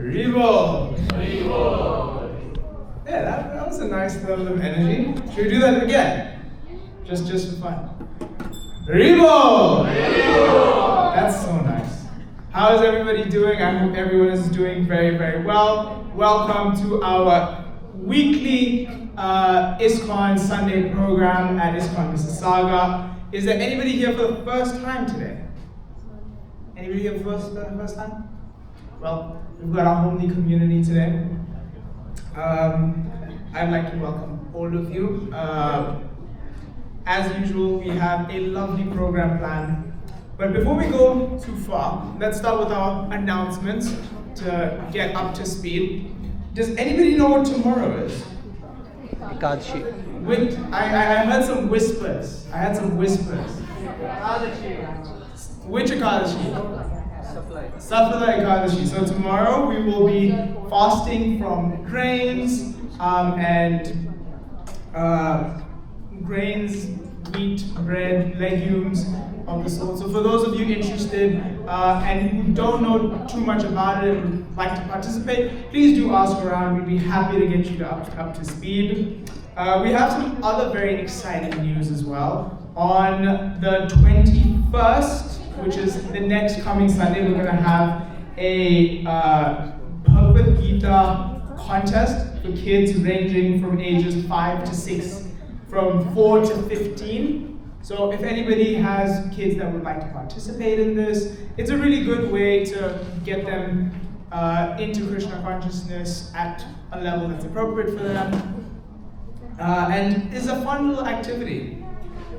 Haribol! Yeah, that was a nice level of energy. Should we do that again? Just for fun. Haribol! That's so nice. How is everybody doing? I hope everyone is doing very, very well. Welcome to our weekly ISKCON Sunday program at ISKCON Mississauga. Is there anybody here for the first time today? Anybody here for the first time? Well, we've got our homely community today. I'd like to welcome all of you. As usual, we have a lovely program planned. But before we go too far, let's start with our announcements to get up to speed. Does anybody know what tomorrow is? ISKCON. I heard some whispers. I had some whispers. Which Ekadashi? Sapala Ekadashi. So tomorrow we will be fasting from grains grains, wheat, bread, legumes of the sort. So for those of you interested and who don't know too much about it and would like to participate, please do ask around. We'd be happy to get you up to speed. We have some other very exciting news as well. On the 21st, which is the next coming Sunday, we're going to have a Bhagavad Gita contest for kids ranging from ages 5 to 6, from 4 to 15. So if anybody has kids that would like to participate in this, it's a really good way to get them into Krishna consciousness at a level that's appropriate for them. And it's a fun little activity.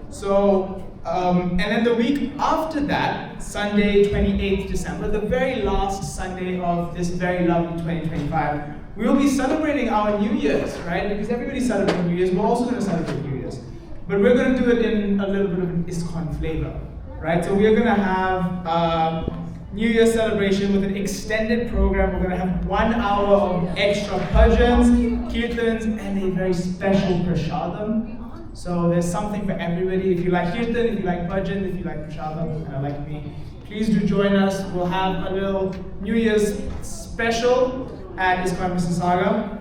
So, and then the week after that, Sunday, 28th December, the very last Sunday of this very lovely 2025, we will be celebrating our New Year's, right? Because everybody's celebrating New Year's, we're also going to celebrate New Year's. But we're going to do it in a little bit of an ISKCON flavor, right? So we're going to have New Year's celebration with an extended program. We're going to have 1 hour of extra bhajans, kirtans, and a very special prasadam. So there's something for everybody. If you like kirtan, if you like bhajan, if you like prasadam, like me, please do join us. We'll have a little New Year's special at ISKCON Mississauga.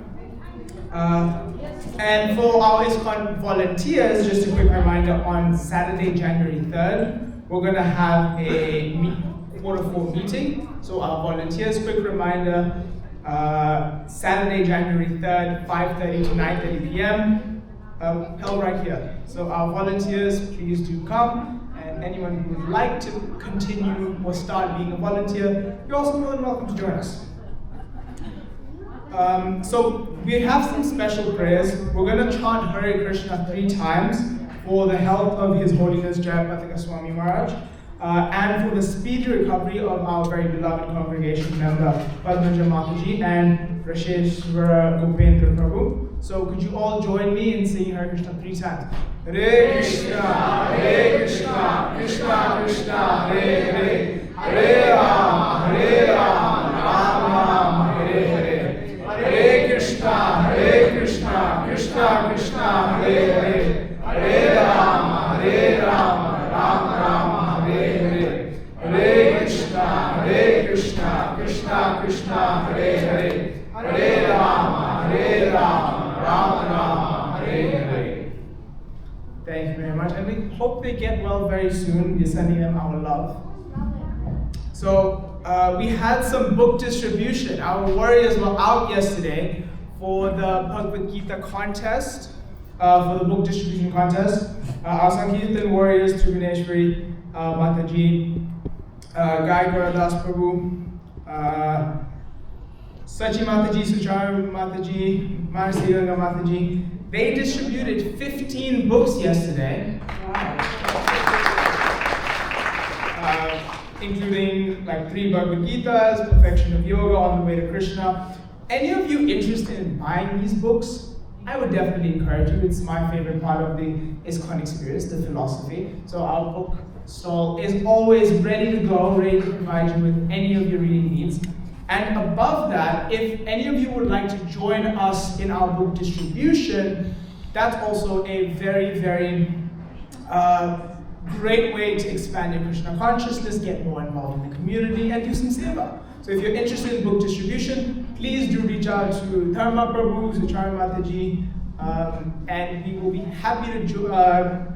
And for our ISKCON volunteers, just a quick reminder, on Saturday, January 3rd, we're going to have a 4-to-4 meeting. So our volunteers, quick reminder, Saturday, January 3rd, 5:30 to 9:30 p.m. Held right here. So our volunteers, please do come. And anyone who would like to continue or start being a volunteer, you're also more than welcome to join us. So we have some special prayers. We're going to chant Hare Krishna 3 times for the health of His Holiness Jayapataka Swami Maharaj and for the speedy recovery of our very beloved congregation member Padmaja Mataji and Rasheshwara Gopendra Prabhu. So could you all join me in singing Hare Krishna 3 times? Hare Krishna, Krishna Krishna, Hare Hare, Hare Rama, Ram Ram, Hare Hare. Hare Krishna, Krishna Krishna, Hare Hare, Hare Rama, Ram Ram, Hare Hare. Hare Krishna, Krishna Krishna, Hare Hare, Hare Rama, Ram Ram, Hare Hare. Thank you very much, and we hope they get well very soon. We're sending them our love. So, we had some book distribution. Our warriors were out yesterday for the Bhagavad Gita contest, for the book distribution contest. Our Sankirtan warriors, Tribuneshwari Mataji, Gai Gauradas Prabhu, Sachi Mataji, Suchar Mataji, Marsi Ganga Mataji, they distributed 15 books yesterday. Including like 3 Bhagavad Gitas, Perfection of Yoga, On the Way to Krishna. Any of you interested in buying these books? I would definitely encourage you. It's my favorite part of the ISKCON experience, the philosophy. So our book stall is always ready to go, ready to provide you with any of your reading needs. And above that, if any of you would like to join us in our book distribution, that's also a very, very great way to expand your Krishna consciousness, get more involved in the community, and do some seva. So if you're interested in book distribution, please do reach out to Dharma Prabhu, Suchara Mataji, and we will be happy to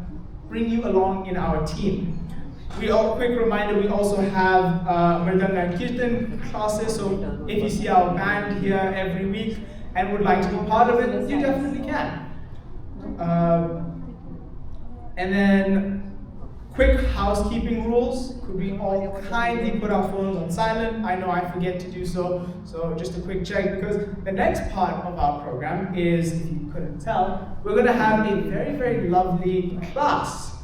bring you along in our team. Quick reminder, we also have Mridanga and Kirtan classes, so if you see our band here every week and would like to be part of it, you definitely can. And then, quick housekeeping rules. Could we all kindly put our phones on silent? I know I forget to do so, so just a quick check, because the next part of our program is, if you couldn't tell, we're going to have a very, very lovely class.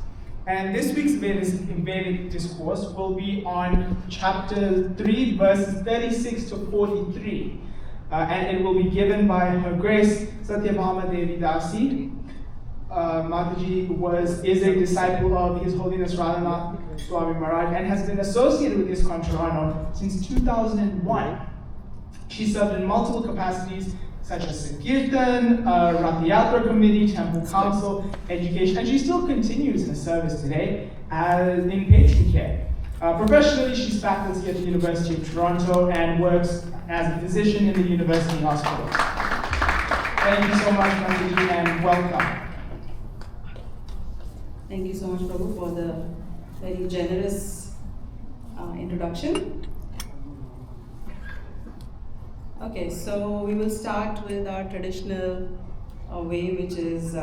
And this week's Vedic discourse will be on chapter 3, verses 36 to 43. And it will be given by Her Grace Satyabhama Devi Dasi. Mataji is a disciple of His Holiness Radhanath Swami Maharaj and has been associated with ISKCON Toronto since 2001. She served in multiple capacities such as Sankirtan, Rath Yatra Committee, Temple Council, Education, and she still continues in the service today in patron care. Professionally, she's faculty at the University of Toronto and works as a physician in the University Hospital. Thank you so much, Mataji, and welcome. Thank you so much, Prabhu, for the very generous introduction. Okay, so we will start with our traditional way, which is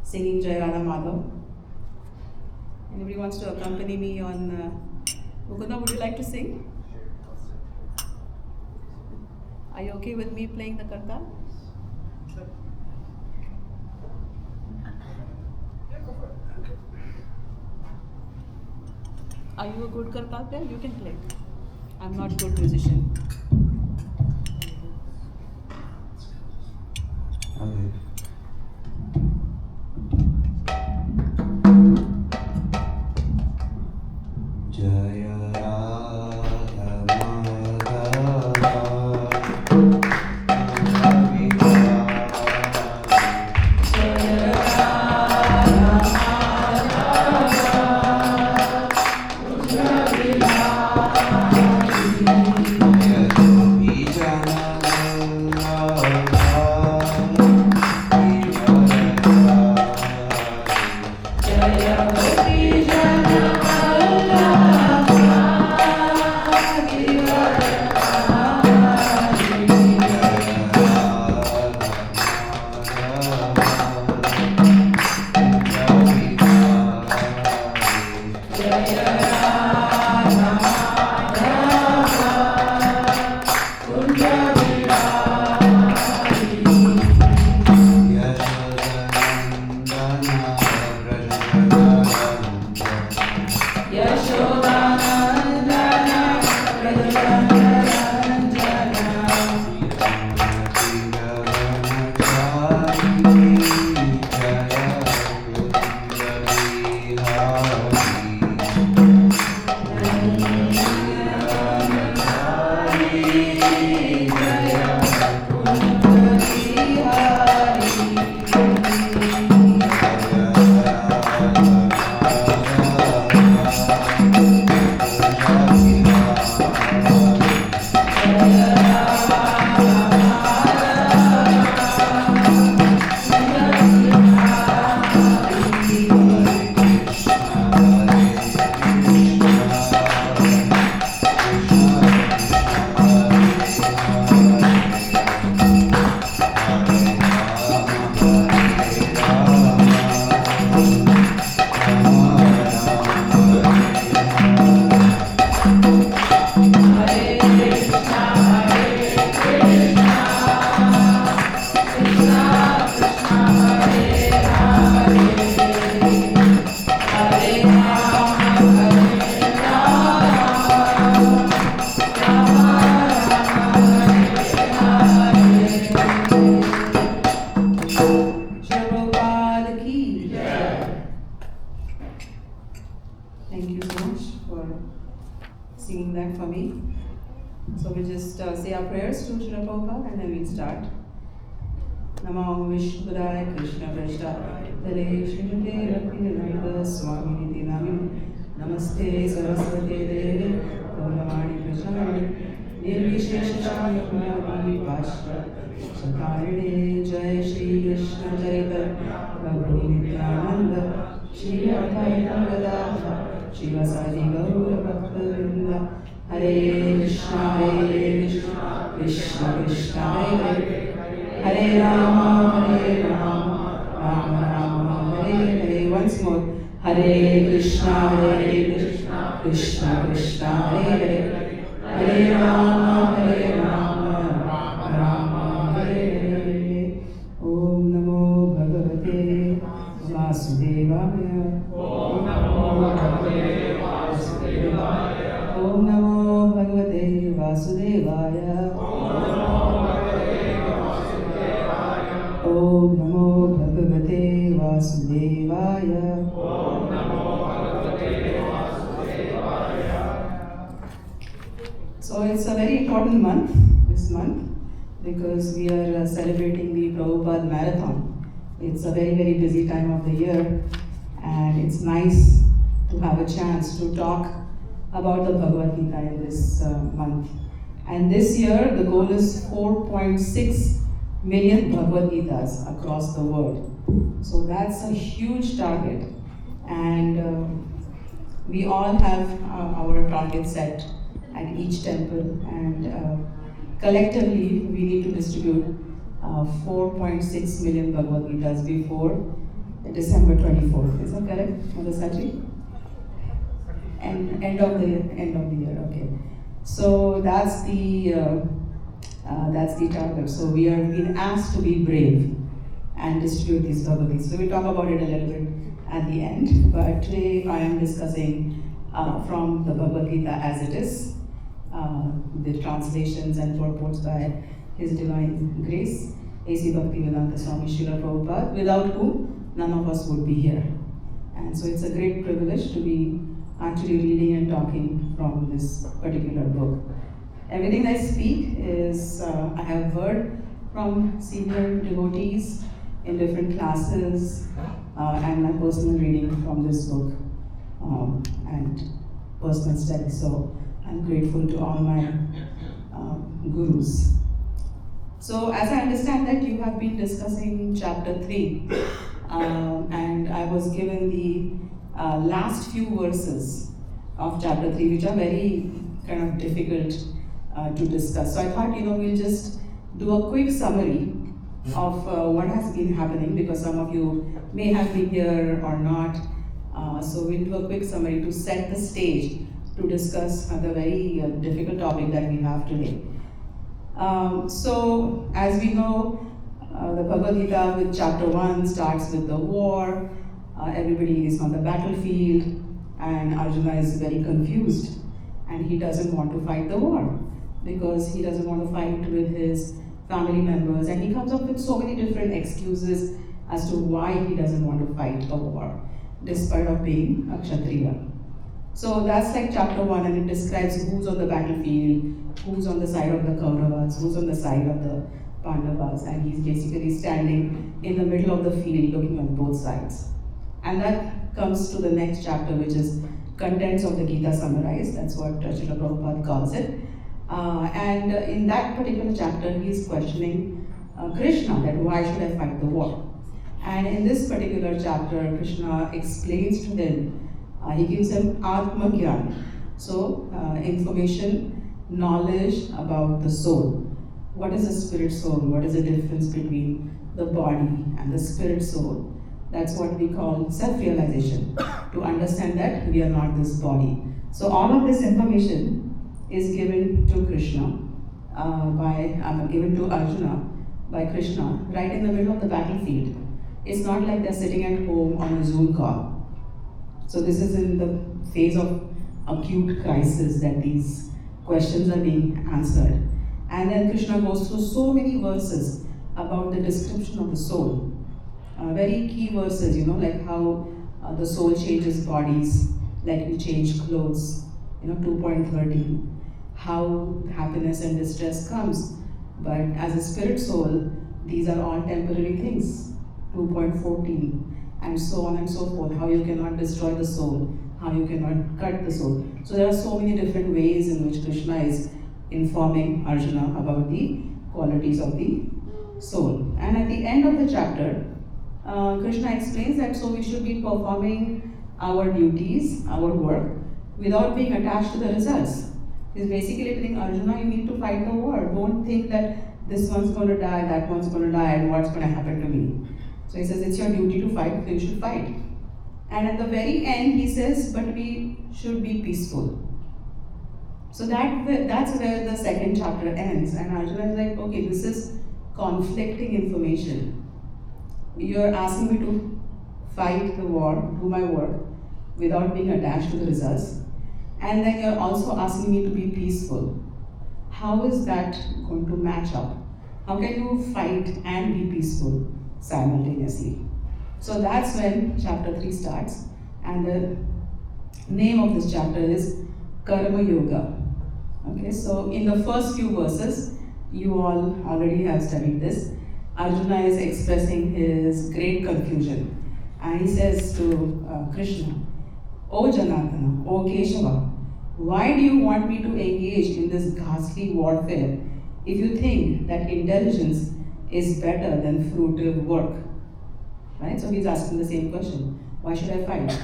singing Jai Radha Madhav. Anybody wants to accompany me on Mukunda, would you like to sing? Are you okay with me playing the kartal? Are you a good kartal player? You can play. I'm not a good musician. Say our prayers to Srila Prabhupada and then we'll start. Namo Vishnupadaya Krishna Prashtadale Srimate Bhaktivedanta Swami Niti Namaste Saraswati Devi Gauravani Prashanti निर्विशेषशून्यवादी भाष्य शतारिणे जय श्री कृष्ण चैतन्य प्रभु नित्यानंद श्री अद्वैत गदाधर शिवसादि गौर भक्तवृंद हरे कृष्ण कृष्ण कृष्ण हरे Ram Ram Ram Hare Hare. Once more. Hare Krishna Krishna Krishna Hare Hare Hare Rama Rama Hare Hare. Om Namo Bhagavate Vasudevaya. Om Namo Bhagavate Vasudevaya. Om Namo Bhagavate Vasudevaya. Om Namo Bhagavate Vasudevaya. So it's a very important month, this month, because we are celebrating the Prabhupada Marathon. It's a very, very busy time of the year, and it's nice to have a chance to talk about the Bhagavad Gita in this month. And this year, the goal is 4.6 million Bhagavad Gitas across the world. So that's a huge target, and we all have our target set at each temple, and collectively we need to distribute 4.6 million Bhagavad Gitas before December 24th. Is that correct, Mother Sachi? End of the year. Okay. So that's the target. So we are being asked to be brave and distribute these Bhagavad Gita. So we'll talk about it a little bit at the end. But today I am discussing from the Bhagavad Gita as it is, the translations and purports by His Divine Grace, A.C. Bhaktivedanta Swami Srila Prabhupada, without whom none of us would be here. And so it's a great privilege to be actually reading and talking from this particular book. Everything I speak is, I have heard from senior devotees in different classes, and my personal reading from this book and personal study. So I'm grateful to all my gurus. So as I understand that you have been discussing chapter 3, and I was given the last few verses of chapter 3, which are very kind of difficult to discuss. So I thought, we'll just do a quick summary of what has been happening, because some of you may have been here or not. So we'll do a quick summary to set the stage to discuss the very difficult topic that we have today. So as we know, the Bhagavad Gita with chapter 1 starts with the war. Everybody is on the battlefield, and Arjuna is very confused, and he doesn't want to fight the war because he doesn't want to fight with his family members, and he comes up with so many different excuses as to why he doesn't want to fight a war despite of being a Kshatriya. So that's like chapter 1, and it describes who's on the battlefield, who's on the side of the Kauravas, who's on the side of the Pandavas, and he's basically standing in the middle of the field looking on both sides. And that comes to the next chapter, which is contents of the Gita summarized. That's what Srila Prabhupada calls it. And in that particular chapter, he is questioning Krishna, that why should I fight the war? And in this particular chapter, Krishna explains to him, he gives him Atma Gyan. So, information, knowledge about the soul. What is the spirit soul? What is the difference between the body and the spirit soul? That's what we call self-realization, to understand that we are not this body. So all of this information is given to Krishna, given to Arjuna by Krishna, right in the middle of the battlefield. It's not like they're sitting at home on a Zoom call. So this is in the phase of acute crisis that these questions are being answered. And then Krishna goes through so many verses about the description of the soul. Very key verses, like how the soul changes bodies, like we change clothes, 2.13. How happiness and distress comes. But as a spirit soul, these are all temporary things, 2.14, and so on and so forth. How you cannot destroy the soul, how you cannot cut the soul. So there are so many different ways in which Krishna is informing Arjuna about the qualities of the soul. And at the end of the chapter, Krishna explains that so we should be performing our duties, our work, without being attached to the results. He's basically telling Arjuna, you need to fight the war. Don't think that this one's going to die, that one's going to die, and what's going to happen to me. So he says it's your duty to fight, so you should fight. And at the very end, he says, but we should be peaceful. So that's where the second chapter ends. And Arjuna is like, okay, this is conflicting information. You're asking me to fight the war, do my work, without being attached to the results. And then you're also asking me to be peaceful. How is that going to match up? How can you fight and be peaceful simultaneously? So that's when chapter 3 starts. And the name of this chapter is Karma Yoga. Okay, so in the first few verses, you all already have studied this. Arjuna is expressing his great confusion. And he says to Krishna, O Janardana, O Keshava, why do you want me to engage in this ghastly warfare if you think that intelligence is better than fruitive work? Right? So he's asking the same question. Why should I fight?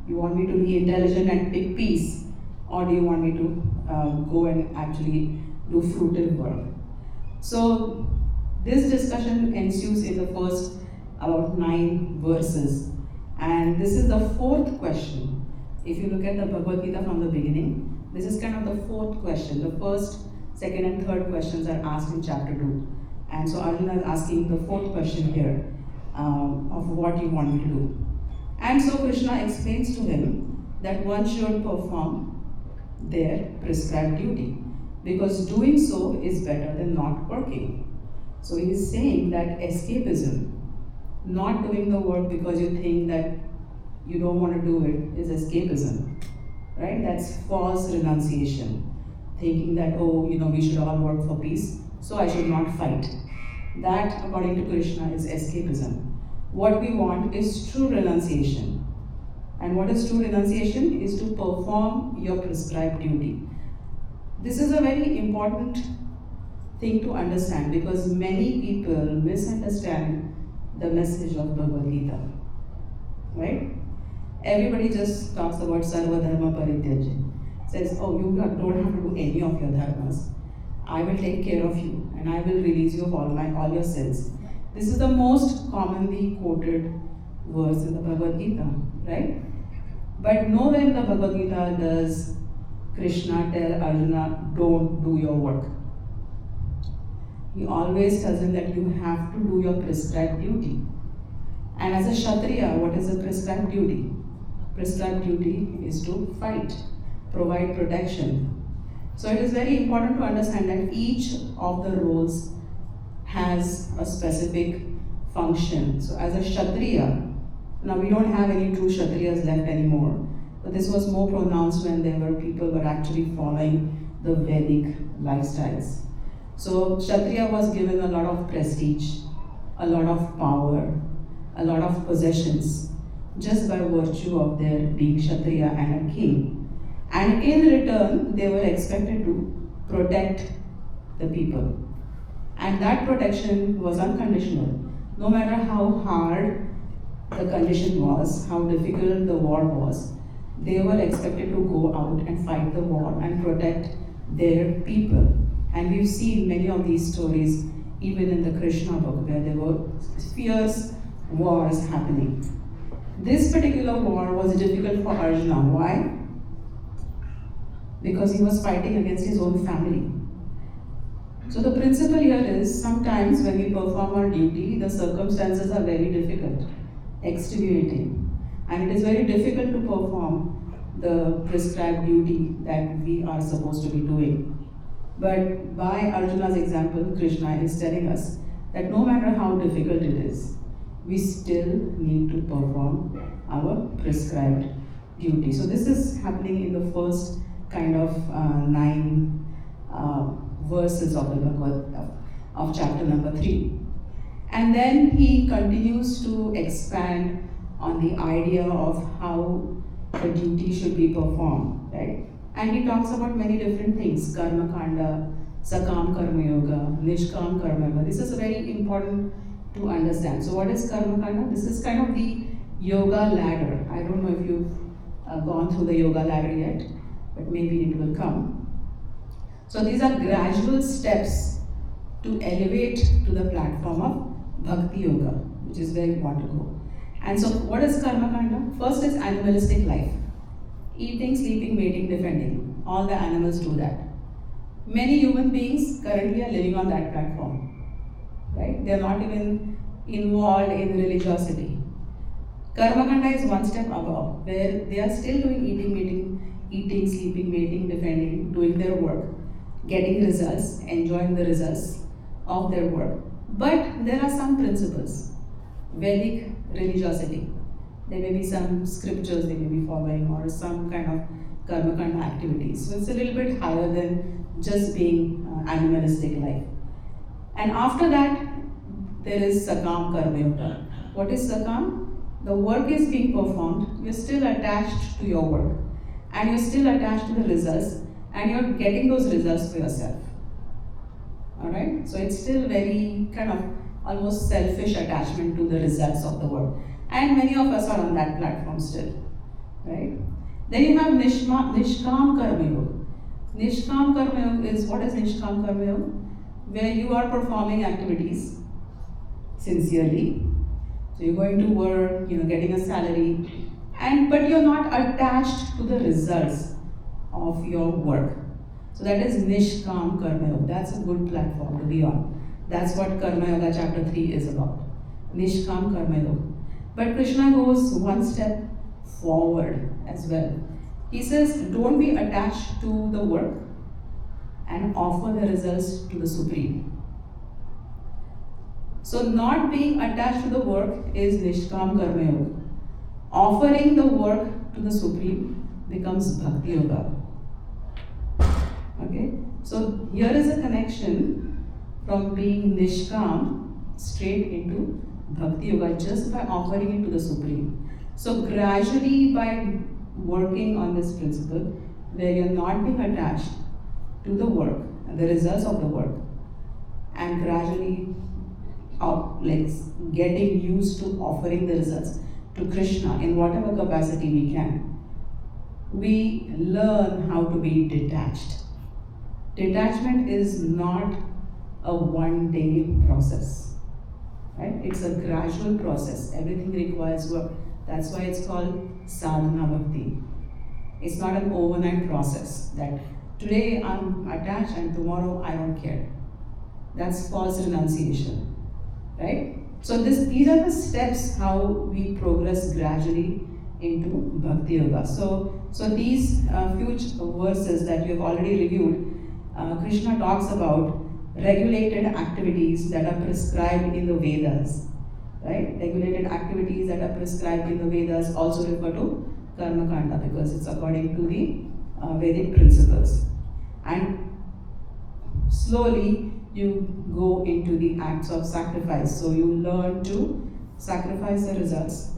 You want me to be intelligent and pick peace? Or do you want me to go and actually do fruitive work? So this discussion ensues in the first about 9 verses. And this is the 4th question. If you look at the Bhagavad Gita from the beginning, this is kind of the 4th question. The first, second, and third questions are asked in chapter 2. And so Arjuna is asking the 4th question here of what you want me to do. And so Krishna explains to him that one should perform their prescribed duty, because doing so is better than not working. So he is saying that escapism, not doing the work because you think that you don't want to do it, is escapism, right? That's false renunciation, thinking that, oh, we should all work for peace, so I should not fight. That, according to Krishna, is escapism. What we want is true renunciation. And what is true renunciation? Is to perform your prescribed duty. This is a very important thing to understand, because many people misunderstand the message of Bhagavad Gita, right? Everybody just talks about Sarva Dharma Parityaja. Says, oh, you don't have to do any of your dharmas. I will take care of you and I will release you of all your sins. This is the most commonly quoted verse in the Bhagavad Gita, right? But nowhere in the Bhagavad Gita does Krishna tell Arjuna, don't do your work. He always tells him that you have to do your prescribed duty. And as a Kshatriya, what is the prescribed duty? Prescribed duty is to fight, provide protection. So it is very important to understand that each of the roles has a specific function. So as a Kshatriya, now we don't have any true Kshatriyas left anymore, but this was more pronounced when there were people who were actually following the Vedic lifestyles. So Kshatriya was given a lot of prestige, a lot of power, a lot of possessions, just by virtue of their being Kshatriya and a king. And in return, they were expected to protect the people. And that protection was unconditional. No matter how hard the condition was, how difficult the war was, they were expected to go out and fight the war and protect their people. And we've seen many of these stories even in the Krishna book, where there were fierce wars happening. This particular war was difficult for Arjuna. Why? Because he was fighting against his own family. So the principle here is, sometimes when we perform our duty, the circumstances are very difficult, extenuating. And it is very difficult to perform the prescribed duty that we are supposed to be doing. But by Arjuna's example, Krishna is telling us that no matter how difficult it is, we still need to perform our prescribed duty. So this is happening in the first kind of 9 verses of the Bhagavad of chapter number 3. And then he continues to expand on the idea of how the duty should be performed, right? And he talks about many different things, karma kanda, Sakam Karma Yoga, Nishkam Karma Yoga. This is very important to understand. So what is Karma Kanda? This is kind of the yoga ladder. I don't know if you've gone through the yoga ladder yet, but maybe it will come. So these are gradual steps to elevate to the platform of Bhakti Yoga, which is where you want to go. And so what is Karma Kanda? First is animalistic life. Eating, sleeping, mating, defending. All the animals do that. Many human beings currently are living on that platform. Right? They are not even involved in religiosity. Karma Kanda is one step above, where they are still doing eating, sleeping, mating, defending, doing their work, getting results, enjoying the results of their work. But there are some principles. Vedic religiosity. There may be some scriptures they may be following or some kind of Karma Kanda activities. So it's a little bit higher than just being animalistic life. And after that, there is Sakam Karma Yoga. What is Sakam? The work is being performed, you're still attached to your work, and you're still attached to the results, and you're getting those results for yourself. Alright? So it's still very kind of almost selfish attachment to the results of the work. And many of us are on that platform still. Right? Then you have Nishkam Karma Yoga. Nishkam Karma Yoga is, what is Nishkam Karma Yoga? Where you are performing activities sincerely. So you're going to work, getting a salary, but you're not attached to the results of your work. So that is Nishkam Karma Yoga. That's a good platform to be on. That's what Karma Yoga chapter 3 is about. Nishkam Karma Yoga. But Krishna goes one step forward as well. He says, don't be attached to the work and offer the results to the Supreme. So not being attached to the work is Nishkam Karma Yoga. Offering the work to the Supreme becomes Bhakti Yoga. Okay? So here is a connection from being Nishkam straight into Bhakti Yoga just by offering it to the Supreme. So gradually by working on this principle where you're not being attached to the work, the results of the work, and gradually getting used to offering the results to Krishna in whatever capacity we can, we learn how to be detached. Detachment is not a one-day process, right? It's a gradual process. Everything requires work. That's why it's called sadhana bhakti. It's not an overnight process that today I'm attached and tomorrow I don't care. That's false renunciation. Right? So these are the steps how we progress gradually into Bhakti Yoga. So these few verses that you have already reviewed, Krishna talks about regulated activities that are prescribed in the Vedas. Right? Regulated activities that are prescribed in the Vedas also refer to Karma Kanda because it's according to the Vedic principles. And slowly you go into the acts of sacrifice. So you learn to sacrifice the results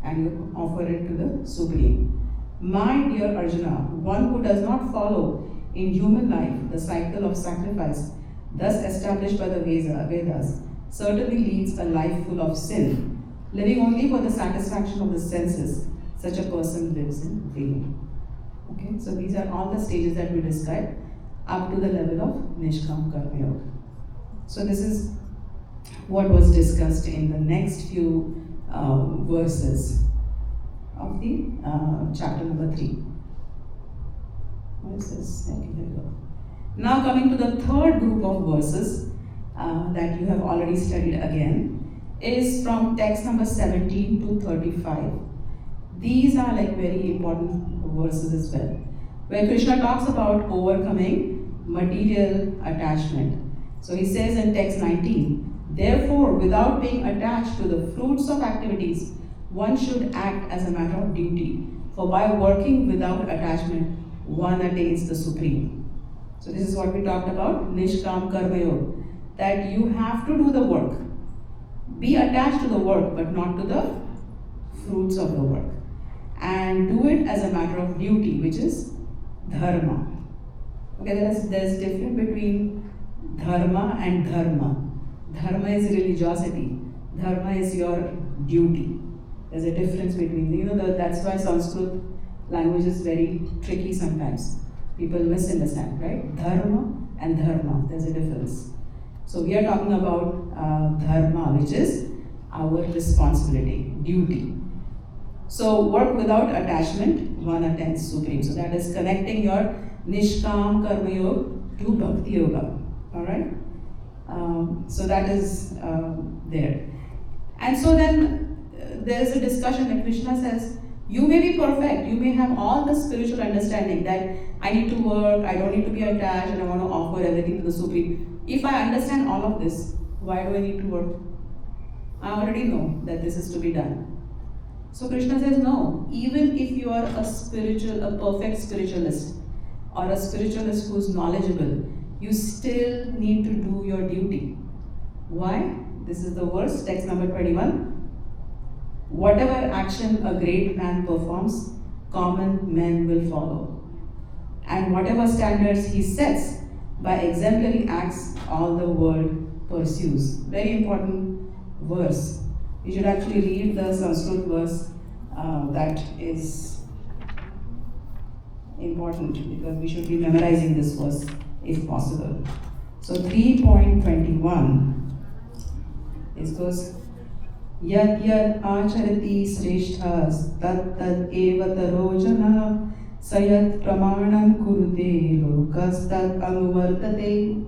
and you offer it to the Supreme. My dear Arjuna, one who does not follow in human life the cycle of sacrifice thus established by the Vedas certainly leads a life full of sin, living only for the satisfaction of the senses. Such a person lives in vain. Okay, so these are all the stages that we described up to the level of Nishkam Karma Yoga. So this is what was discussed in the next few verses of the chapter number 3. What is this? Okay, here we go. Now coming to the third group of verses that you have already studied again is from text number 17 to 35. These are very important verses as well, where Krishna talks about overcoming material attachment. So he says in text 19, therefore, without being attached to the fruits of activities, one should act as a matter of duty, for by working without attachment, one attains the Supreme. So this is what we talked about, Nishkam Karma Yoga, that you have to do the work. Be attached to the work, but not to the fruits of the work. And do it as a matter of duty, which is dharma. Okay, there's difference between dharma and dharma. Dharma is religiosity. Dharma is your duty. There's a difference between that's why Sanskrit language is very tricky sometimes. People misunderstand, right? Dharma and dharma. There's a difference. So we are talking about dharma, which is our responsibility, duty. So work without attachment, one attends Supreme. So that is connecting your Nishkam Karma Yoga to Bhakti Yoga. Alright? So that is there. And so then there is a discussion that Krishna says, you may be perfect, you may have all the spiritual understanding that I need to work, I don't need to be attached, and I want to offer everything to the Supreme. If I understand all of this, why do I need to work? I already know that this is to be done. So Krishna says, no, even if you are a perfect spiritualist, or a spiritualist who is knowledgeable, you still need to do your duty. Why? This is the verse, text number 21. Whatever action a great man performs, common men will follow. And whatever standards he sets, by exemplary acts, all the world pursues. Very important verse. You should actually read the Sanskrit verse that is important, because we should be memorizing this verse if possible. So 3.21 goes Yad yad acharati sreshthas tat tad eva taro jana sayat pramanam kurute lokas tat anuvartate.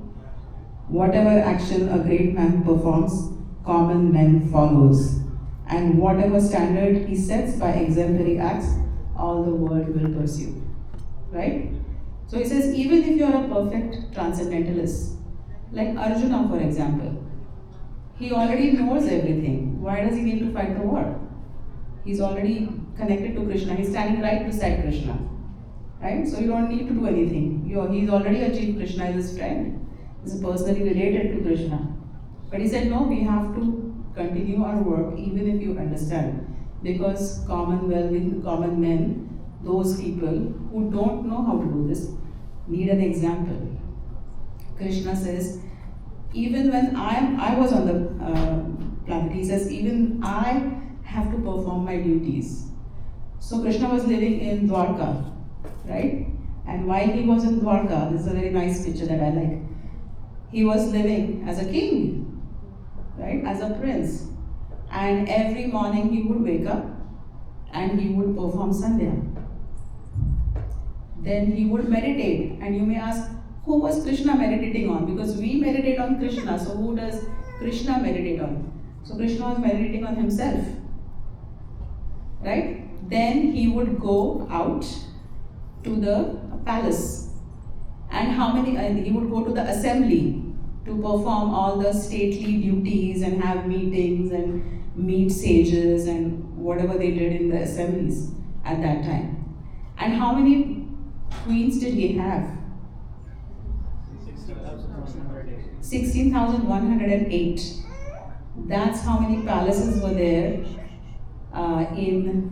Whatever action a great man performs, common men follows, and whatever standard he sets by exemplary acts, all the world will pursue. Right? So he says, even if you are a perfect transcendentalist, like Arjuna for example, he already knows everything. Why does he need to fight the war? He's already connected to Krishna. He's standing right beside Krishna. Right? So you don't need to do anything. He's already achieved Krishna as his friend. He's personally related to Krishna. But he said, no, we have to continue our work even if you understand. Because common men, those people who don't know how to do this, need an example. Krishna says, even when I was on the planet, he says, even I have to perform my duties. So Krishna was living in Dwarka, right? And while he was in Dwarka, this is a very nice picture that I like. He was living as a king, right? As a prince. And every morning he would wake up and he would perform Sandhya. Then he would meditate. And you may ask, who was Krishna meditating on? Because we meditate on Krishna, so who does Krishna meditate on? So Krishna was meditating on himself, right? Then he would go out to the palace, and he would go to the assembly to perform all the stately duties and have meetings and meet sages and whatever they did in the assemblies at that time. And how many queens did he have? 16,108. That's how many palaces were there in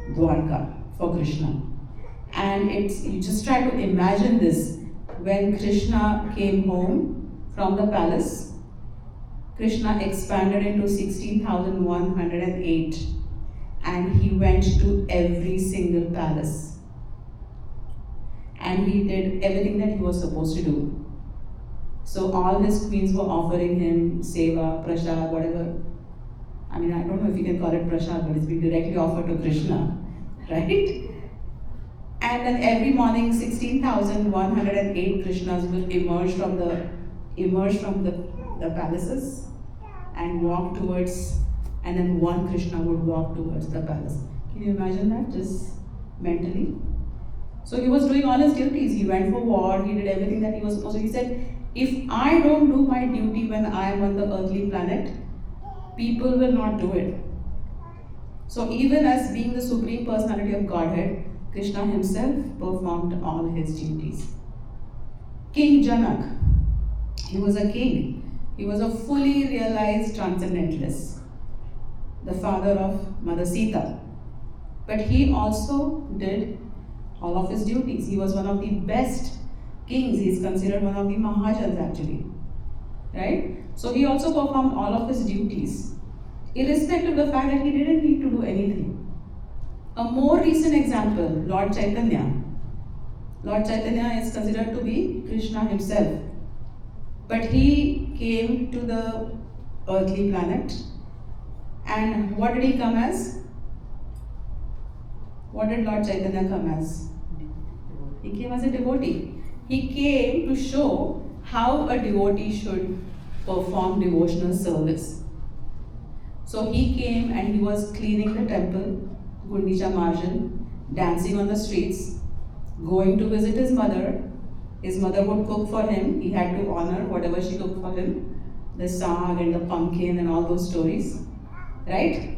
Dwarka for Krishna. And you just try to imagine this. When Krishna came home from the palace, Krishna expanded into 16,108 and he went to every single palace. And he did everything that he was supposed to do. So all his queens were offering him seva, prasad, whatever. I mean, I don't know if you can call it prasad, but it's being directly offered to Krishna, right? And then every morning, 16,108 Krishnas will emerge from the palaces and walk towards, and then one Krishna would walk towards the palace. Can you imagine that, just mentally? So he was doing all his duties. He went for war, he did everything that he was supposed to. He said, if I don't do my duty when I am on the earthly planet, people will not do it. So even as being the Supreme Personality of Godhead, Krishna himself performed all his duties. King Janak, he was a king. He was a fully realized transcendentalist, the father of Mother Sita. But he also did all of his duties. He was one of the best kings. He is considered one of the Mahajans actually. Right? So he also performed all of his duties, irrespective of the fact that he didn't need to do anything. A more recent example, Lord Chaitanya. Lord Chaitanya is considered to be Krishna himself. But he came to the earthly planet. And what did he come as? What did Lord Chaitanya come as? He came as a devotee. He came to show how a devotee should perform devotional service. So he came and he was cleaning the temple, Gundicha Marjan, dancing on the streets, going to visit his mother. His mother would cook for him. He had to honor whatever she cooked for him, the sag and the pumpkin and all those stories, right?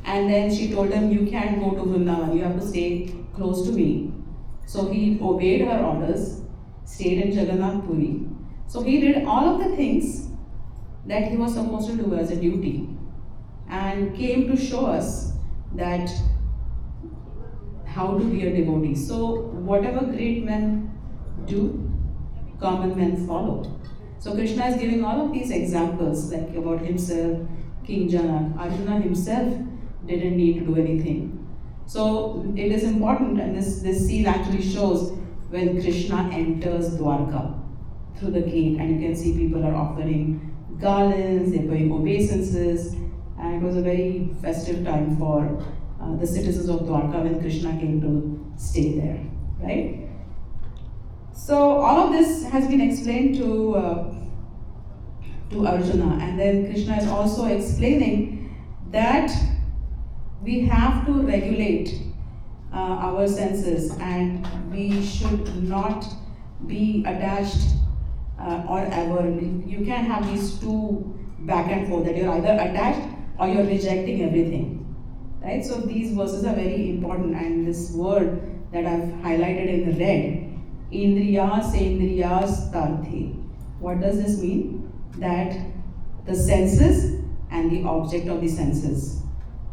And then she told him, you can't go to Vrindavan, you have to stay close to me. So he obeyed her orders, stayed in Jagannath Puri. So he did all of the things that he was supposed to do as a duty and came to show us that how to be a devotee. So whatever great men do, common men follow. So Krishna is giving all of these examples like about himself, King Janak. Arjuna himself didn't need to do anything. So it is important, and this scene actually shows when Krishna enters Dwarka through the gate, and you can see people are offering garlands, they're paying obeisances, and it was a very festive time for the citizens of Dwarka when Krishna came to stay there, right? So all of this has been explained to Arjuna, and then Krishna is also explaining that we have to regulate our senses, and we should not be attached or ever. You can't have these two back and forth, that you're either attached or you're rejecting everything, right? So these verses are very important, and this word that I've highlighted in red, Indriyas Indriyas Tarthe. What does this mean? That the senses and the object of the senses.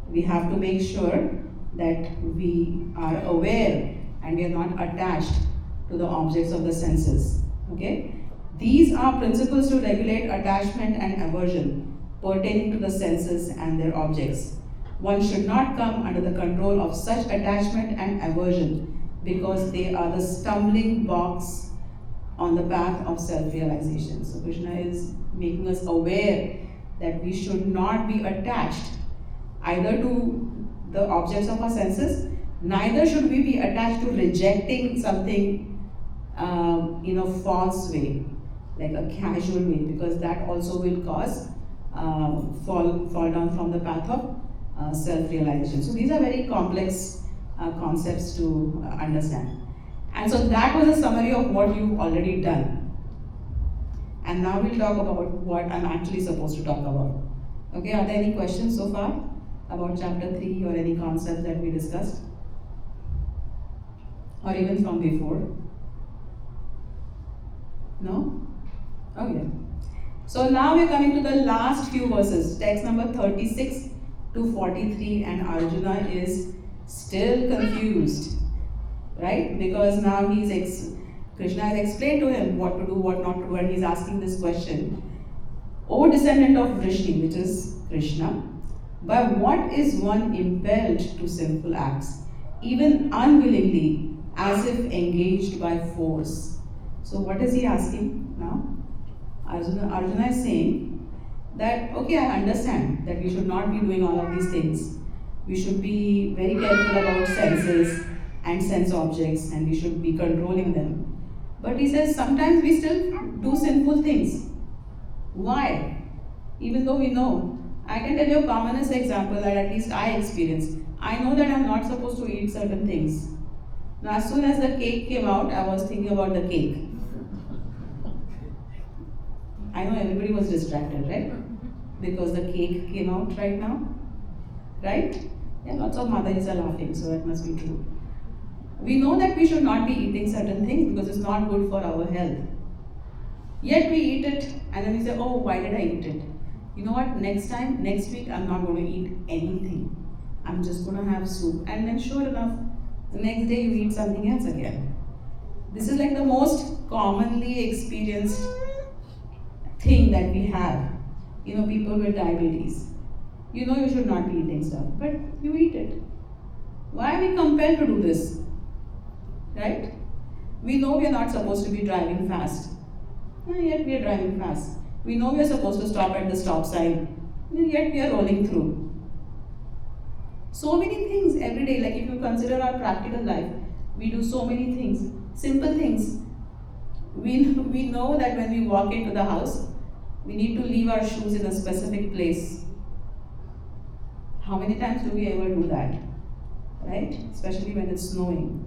We have to make sure that we are aware and we are not attached to the objects of the senses. Okay? These are principles to regulate attachment and aversion pertaining to the senses and their objects. One should not come under the control of such attachment and aversion, because they are the stumbling blocks on the path of self-realization. So Krishna is making us aware that we should not be attached either to the objects of our senses, neither should we be attached to rejecting something in a false way, like a casual way, because that also will cause fall down from the path of self-realization. So these are very complex concepts to understand. And so that was a summary of what you've already done. And now we'll talk about what I'm actually supposed to talk about. Okay, are there any questions so far about chapter 3 or any concepts that we discussed? Or even from before? No? Oh yeah. So now we're coming to the last few verses, text number 36 to 43, and Arjuna is still confused, right? Because now Krishna has explained to him what to do, what not to do, and he's asking this question. O descendant of Vrishni, which is Krishna, by what is one impelled to sinful acts, even unwillingly, as if engaged by force? So what is he asking now? Arjuna is saying that, okay, I understand that we should not be doing all of these things. We should be very careful about senses and sense objects, and we should be controlling them. But he says sometimes we still do sinful things. Why? Even though we know. I can tell you a commonest example that at least I experienced. I know that I'm not supposed to eat certain things. Now, as soon as the cake came out, I was thinking about the cake. I know everybody was distracted, right? Because the cake came out right now. Right? Yeah, lots of mothers are laughing, so it must be true. We know that we should not be eating certain things because it's not good for our health. Yet we eat it, and then we say, oh, why did I eat it? You know what, next week, I'm not going to eat anything. I'm just going to have soup. And then sure enough, the next day you eat something else again. This is like the most commonly experienced thing that we have. People with diabetes. You should not be eating stuff, but you eat it. Why are we compelled to do this? Right? We know we are not supposed to be driving fast, and yet we are driving fast. We know we are supposed to stop at the stop sign, and yet we are rolling through. So many things every day, like if you consider our practical life, we do so many things, simple things. We know that when we walk into the house, we need to leave our shoes in a specific place. How many times do we ever do that? Right? Especially when it's snowing.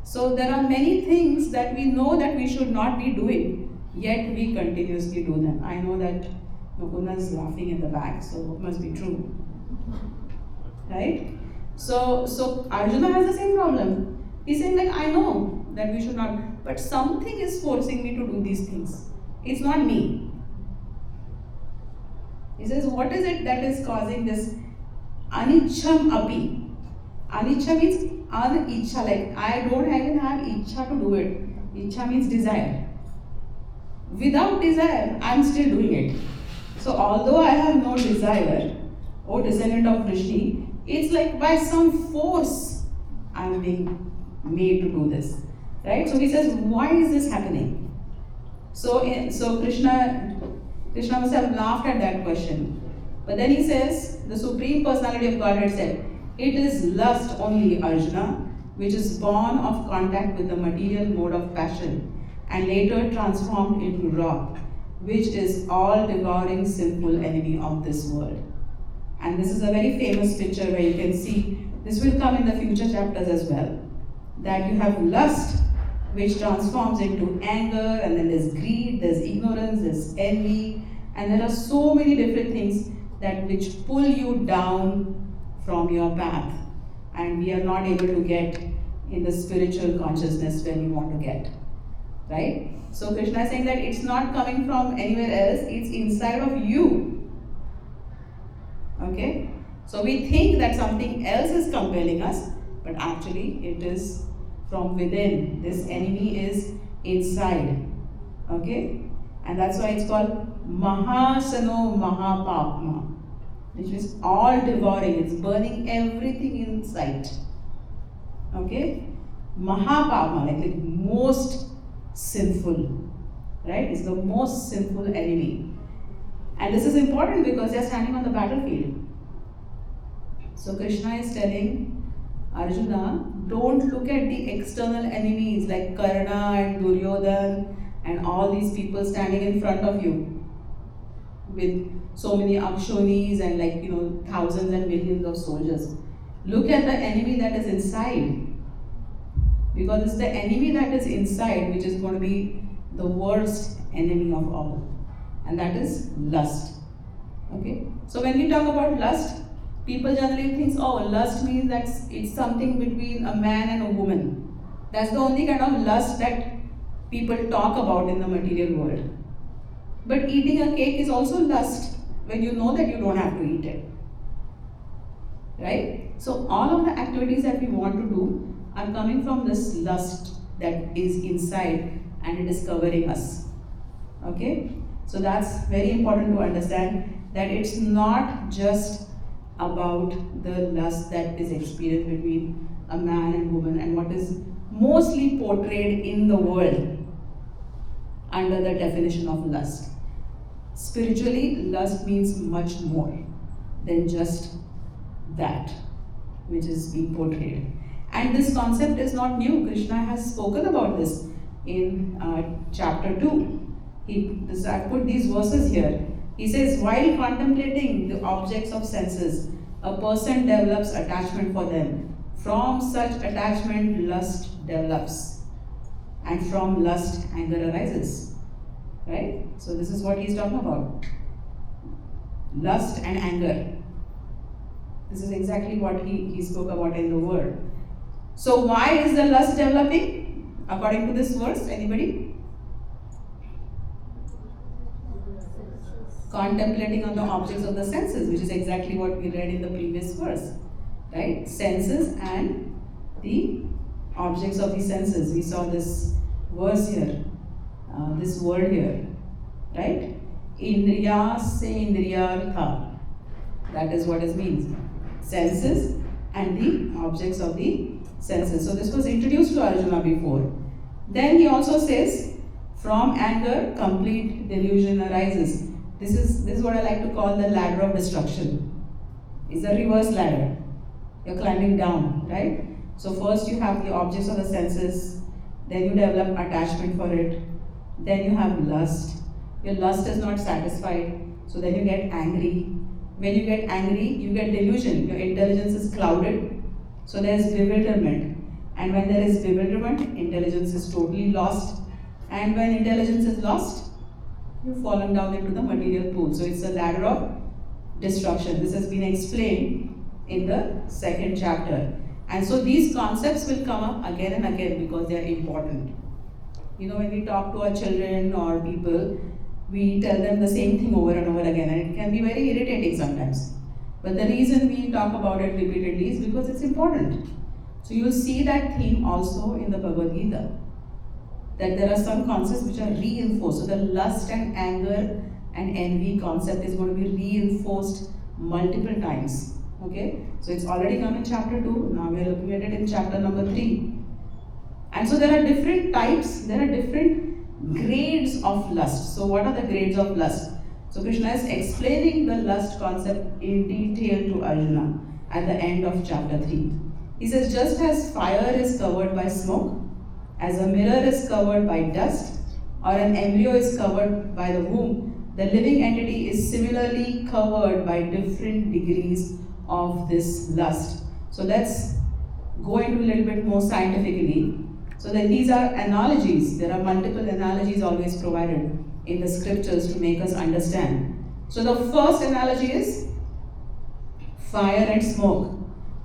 So there are many things that we know that we should not be doing, yet we continuously do them. I know that Mukunda is laughing in the back, so it must be true. Right? So Arjuna has the same problem. He's saying like, I know that we should not, but something is forcing me to do these things. It's not me. He says, what is it that is causing this anicham api? Anicca means anichcha, like I don't even have ichcha to do it. Ichcha means desire. Without desire, I'm still doing it. So although I have no desire, O descendant of Vrishni, it's like by some force I'm being made to do this. Right? So he says, why is this happening? So Krishna must have laughed at that question. But then he says, the Supreme Personality of Godhead said, it is lust only, Arjuna, which is born of contact with the material mode of passion and later transformed into wrath, which is all devouring sinful enemy of this world. And this is a very famous picture where you can see, this will come in the future chapters as well, that you have lust, which transforms into anger, and then there's greed, there's ignorance, there's envy, and there are so many different things that which pull you down from your path, and we are not able to get in the spiritual consciousness where we want to get. Right? So Krishna is saying that it's not coming from anywhere else, it's inside of you. Okay? So we think that something else is compelling us, but actually it is from within. This enemy is inside. Okay? And that's why it's called Mahasano Mahapapma, which is all devouring, it's burning everything in sight. Okay? Mahapapma, like the most sinful, right? It's the most sinful enemy. And this is important because they're standing on the battlefield. So Krishna is telling Arjuna, don't look at the external enemies like Karna and Duryodhan and all these people standing in front of you with so many Akshonis and thousands and millions of soldiers. Look at the enemy that is inside. Because it's the enemy that is inside which is going to be the worst enemy of all. And that is lust. Okay? So when we talk about lust, people generally think, oh, lust means that it's something between a man and a woman. That's the only kind of lust that people talk about in the material world. But eating a cake is also lust when you know that you don't have to eat it. Right? So all of the activities that we want to do are coming from this lust that is inside and it is covering us. Okay? So that's very important to understand that it's not just about the lust that is experienced between a man and woman and what is mostly portrayed in the world under the definition of lust. Spiritually, lust means much more than just that which is being portrayed. And this concept is not new. Krishna has spoken about this in chapter 2. I put these verses here. He says, while contemplating the objects of senses, a person develops attachment for them. From such attachment, lust develops. And from lust, anger arises. Right? So this is what he's talking about. Lust and anger. This is exactly what he spoke about in the word. So why is the lust developing? According to this verse, anybody? Contemplating on the objects of the senses, which is exactly what we read in the previous verse. Right? Senses and the objects of the senses. We saw this verse here, this word here, right? Indriya se indriyartha. That is what it means. Senses and the objects of the senses. So this was introduced to Arjuna before. Then he also says, from anger, complete delusion arises. This is what I like to call the ladder of destruction. It's a reverse ladder. You're climbing down, right? So first you have the objects of the senses, then you develop attachment for it, then you have lust. Your lust is not satisfied, so then you get angry. When you get angry, you get delusion. Your intelligence is clouded, so there is bewilderment. And when there is bewilderment, intelligence is totally lost. And when intelligence is lost, you've fallen down into the material pool. So it's a ladder of destruction. This has been explained in the second chapter. And so these concepts will come up again and again because they are important. You know, when we talk to our children or people, we tell them the same thing over and over again, and it can be very irritating sometimes. But the reason we talk about it repeatedly is because it's important. So you'll see that theme also in the Bhagavad Gita, that there are some concepts which are reinforced. So the lust and anger and envy concept is going to be reinforced multiple times. Okay, so it's already come in chapter 2, now we are looking at it in chapter number 3. And so there are different types, there are different grades of lust. So what are the grades of lust? So Krishna is explaining the lust concept in detail to Arjuna at the end of chapter 3. He says, just as fire is covered by smoke, as a mirror is covered by dust, or an embryo is covered by the womb, the living entity is similarly covered by different degrees of this lust. So let's go into a little bit more scientifically. So that these are analogies. There are multiple analogies always provided in the scriptures to make us understand. So the first analogy is fire and smoke.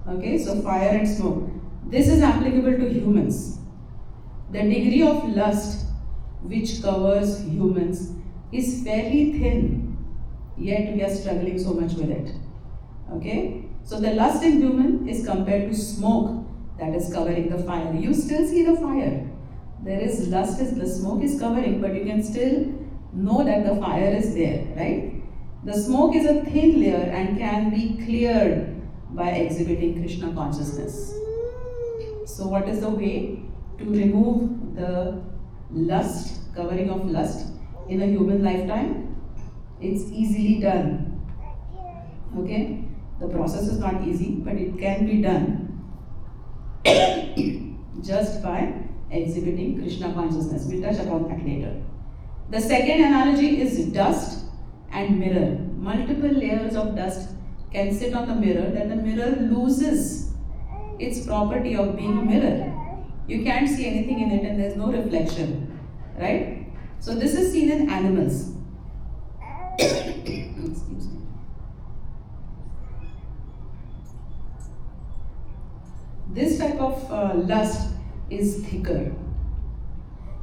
Okay, so fire and smoke. This is applicable to humans. The degree of lust which covers humans is fairly thin, yet we are struggling so much with it. Okay, so the lust in human is compared to smoke that is covering the fire. You still see the fire. There is lust, the smoke is covering, but you can still know that the fire is there, right? The smoke is a thin layer and can be cleared by exhibiting Krishna consciousness. So what is the way to remove the lust, covering of lust in a human lifetime? It's easily done. Okay? The process is not easy, but it can be done just by exhibiting Krishna consciousness. We'll touch upon that later. The second analogy is dust and mirror. Multiple layers of dust can sit on the mirror, that the mirror loses its property of being a mirror. You can't see anything in it and there's no reflection, right? So this is seen in animals. Excuse me. This type of lust is thicker,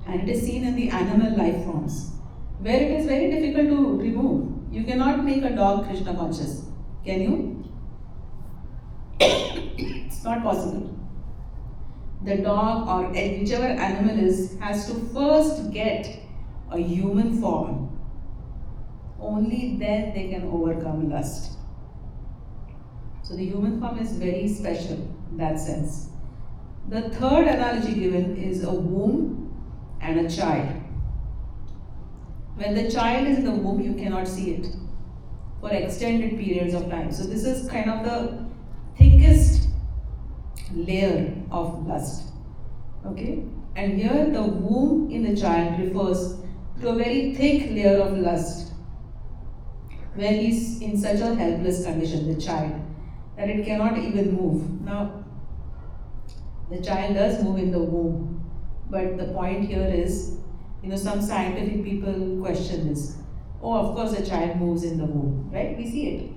and it is seen in the animal life forms, where it is very difficult to remove. You cannot make a dog Krishna conscious, can you? It's not possible. The dog or whichever animal has to first get a human form. Only then they can overcome lust. So the human form is very special in that sense. The third analogy given is a womb and a child. When the child is in the womb, you cannot see it for extended periods of time. So this is kind of the thickest layer of lust. Okay? And here the womb in the child refers to a very thick layer of lust, where he's in such a helpless condition, the child, that it cannot even move. Now, the child does move in the womb, but the point here is, some scientific people question this. Oh, of course the child moves in the womb, right? We see it.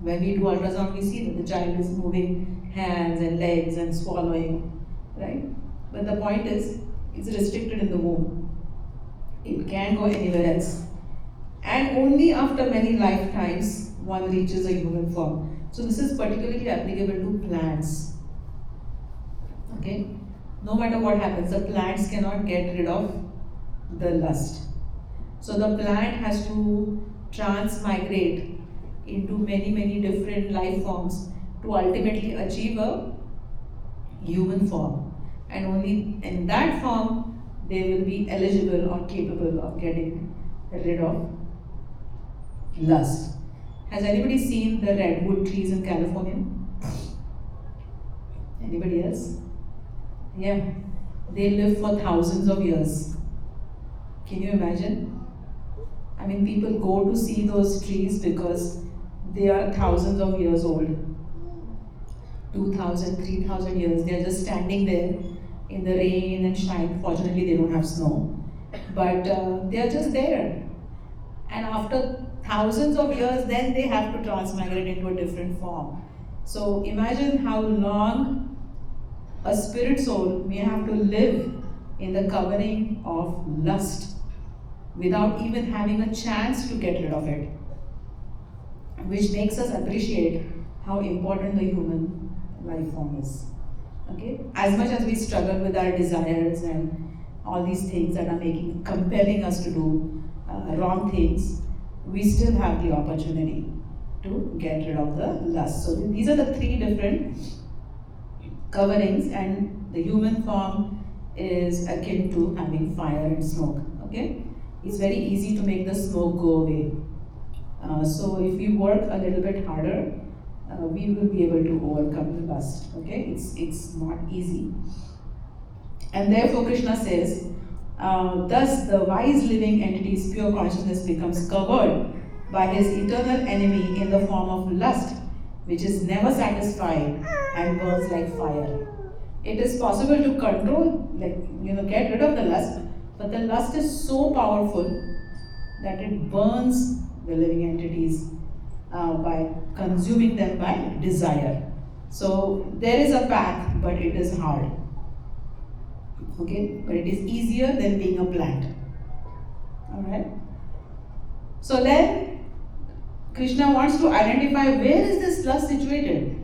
When we do ultrasound, we see that the child is moving hands and legs and swallowing, right? But the point is, it's restricted in the womb. It can't go anywhere else. And only after many lifetimes, one reaches a human form. So this is particularly applicable to plants. Okay? no matter what happens, the plants cannot get rid of the lust. So the plant has to transmigrate into many different life forms to ultimately achieve a human form. And only in that form they will be eligible or capable of getting rid of lust. Has anybody seen the redwood trees in California? Anybody else? Yeah, they live for thousands of years. Can you imagine? I mean, people go to see those trees because they are thousands of years old. 2,000, 3,000 years. They are just standing there in the rain and shine. Fortunately, they don't have snow. But they are just there. And after thousands of years, then they have to transmigrate into a different form. So imagine how long a spirit soul may have to live in the covering of lust without even having a chance to get rid of it, which makes us appreciate how important the human life form is. Okay? As much as we struggle with our desires and all these things that are compelling us to do wrong things, we still have the opportunity to get rid of the lust. So these are the three different coverings, and the human form is akin to having fire and smoke. Okay? It's very easy to make the smoke go away. So if we work a little bit harder, we will be able to overcome the lust. Okay? It's not easy. And therefore Krishna says, thus the wise living entity's pure consciousness becomes covered by his eternal enemy in the form of lust, which is never satisfied and burns like fire. It is possible to control, get rid of the lust, but the lust is so powerful that it burns the living entities by consuming them by desire. So there is a path, but it is hard. Okay, but it is easier than being a plant. Alright? So then Krishna wants to identify where is this lust situated.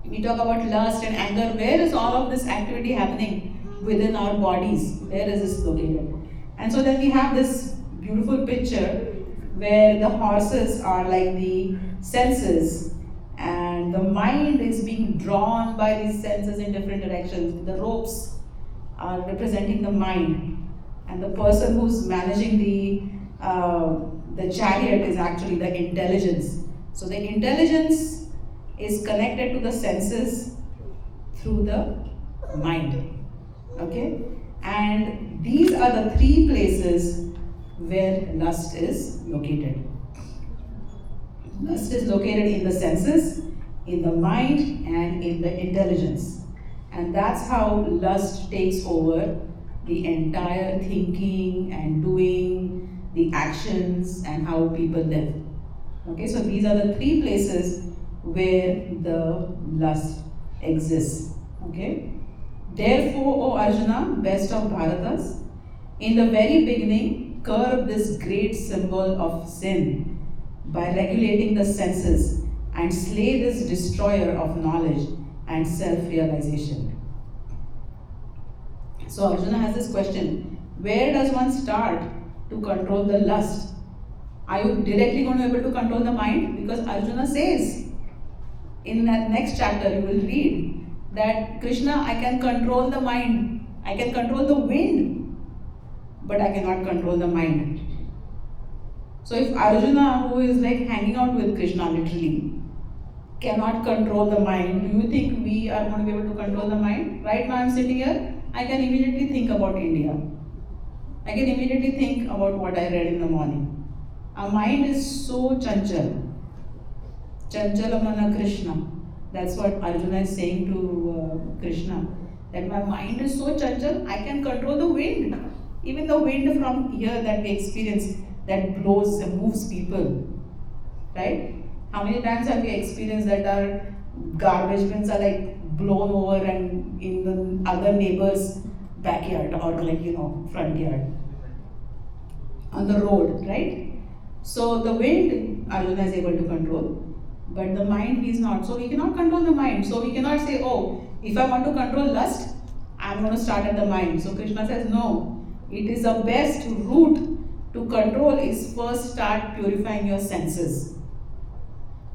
We talk about lust and anger. Where is all of this activity happening within our bodies? Where is this located? And so then we have this beautiful picture where the horses are like the senses and the mind is being drawn by these senses in different directions. The ropes are representing the mind, and the person who's managing the chariot is actually the intelligence. So the intelligence is connected to the senses through the mind. Okay? And these are the three places where lust is located. Lust is located in the senses, in the mind, and in the intelligence. And that's how lust takes over the entire thinking and doing, the actions, and how people live. Okay, so these are the three places where the lust exists. Okay? Therefore, O Arjuna, best of Bharatas, in the very beginning, curb this great symbol of sin by regulating the senses and slay this destroyer of knowledge and self-realization. So Arjuna has this question, where does one start to control the lust? Are you directly going to be able to control the mind? Because Arjuna says, in that next chapter you will read, that Krishna, I can control the mind, I can control the wind, but I cannot control the mind. So if Arjuna, who is like hanging out with Krishna literally, cannot control the mind, do you think we are going to be able to control the mind? Right now I am sitting here, I can immediately think about India. I can immediately think about what I read in the morning. Our mind is so chanchal. Chanchalamana Krishna. That's what Arjuna is saying to Krishna. That my mind is so chanchal, I can control the wind. Even the wind from here that we experience, that blows and moves people. Right? How many times have we experienced that our garbage bins are like blown over and in the other neighbor's backyard or front yard? On the road, right? So the wind Arjuna is able to control, but the mind he is not. So we cannot control the mind. So we cannot say, oh, if I want to control lust, I'm going to start at the mind. So Krishna says, no, it is the best route to control is first start purifying your senses.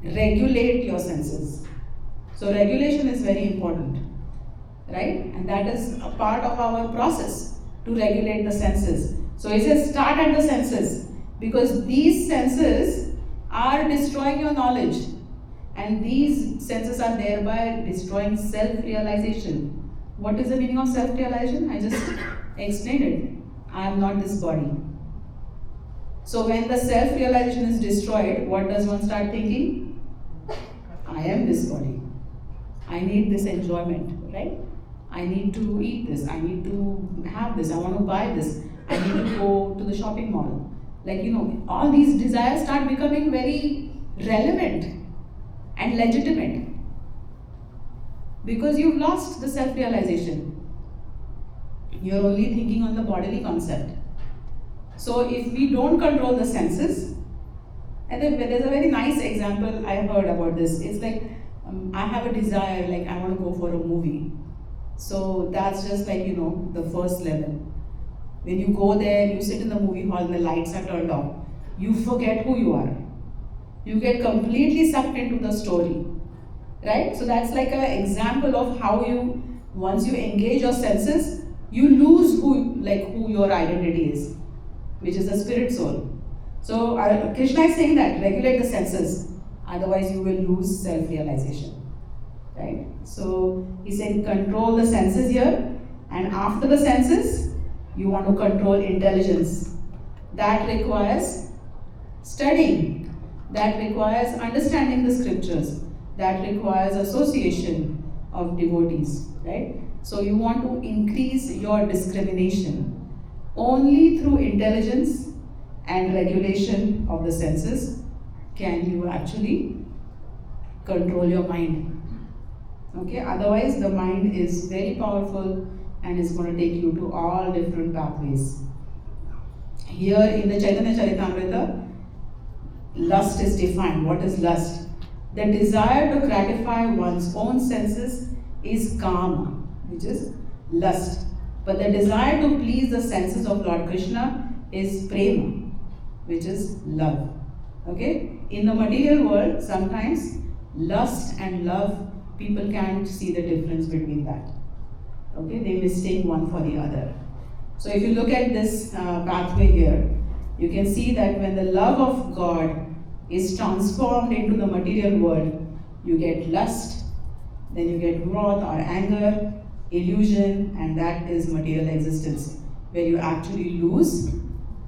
Regulate your senses. So regulation is very important, right? And that is a part of our process to regulate the senses. So he says start at the senses, because these senses are destroying your knowledge, and these senses are thereby destroying self-realization. What is the meaning of self-realization? I just explained it. I am not this body. So when the self-realization is destroyed, what does one start thinking? I am this body. I need this enjoyment, right? I need to eat this. I need to have this. I want to buy this. I need to go to the shopping mall. Like, all these desires start becoming very relevant and legitimate, because you've lost the self-realization. You're only thinking on the bodily concept. So if we don't control the senses, and then there's a very nice example I heard about this. It's like, I have a desire, like I want to go for a movie. So that's just like, the first level. When you go there, you sit in the movie hall and the lights are turned off. You forget who you are. You get completely sucked into the story, right? So that's like an example of how once you engage your senses, you lose who your identity is, which is the spirit soul. So Krishna is saying that regulate the senses, otherwise you will lose self-realization, right? So he's saying control the senses here, and after the senses, you want to control intelligence. That requires studying. That requires understanding the scriptures. That requires association of devotees, right? So you want to increase your discrimination. Only through intelligence and regulation of the senses can you actually control your mind. Okay, otherwise the mind is very powerful and is going to take you to all different pathways. Here in the Chaitanya Charitamrita, lust is defined. What is lust? The desire to gratify one's own senses is kama, which is lust. But the desire to please the senses of Lord Krishna is prema, which is love. Okay? In the material world, sometimes lust and love, people can't see the difference between that. Okay? They mistake one for the other. So if you look at this pathway here, you can see that when the love of God is transformed into the material world, you get lust, then you get wrath or anger, illusion, and that is material existence, where you actually lose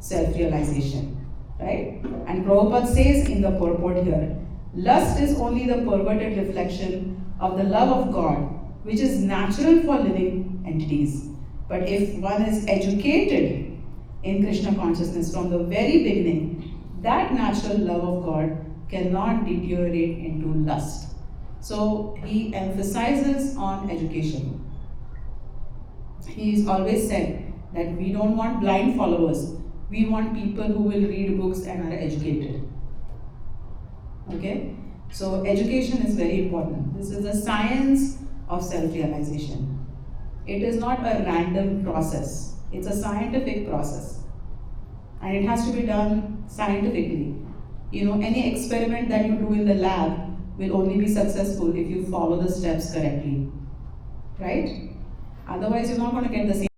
self-realization, right? And Prabhupada says in the purport here, lust is only the perverted reflection of the love of God, which is natural for living entities. But if one is educated in Krishna consciousness from the very beginning, that natural love of God cannot deteriorate into lust. So he emphasizes on education. He's always said that we don't want blind followers. We want people who will read books and are educated. Okay? So education is very important. This is the science of self-realization. It is not a random process. It's a scientific process. And it has to be done scientifically. Any experiment that you do in the lab will only be successful if you follow the steps correctly. Right? Otherwise, you're not going to get the same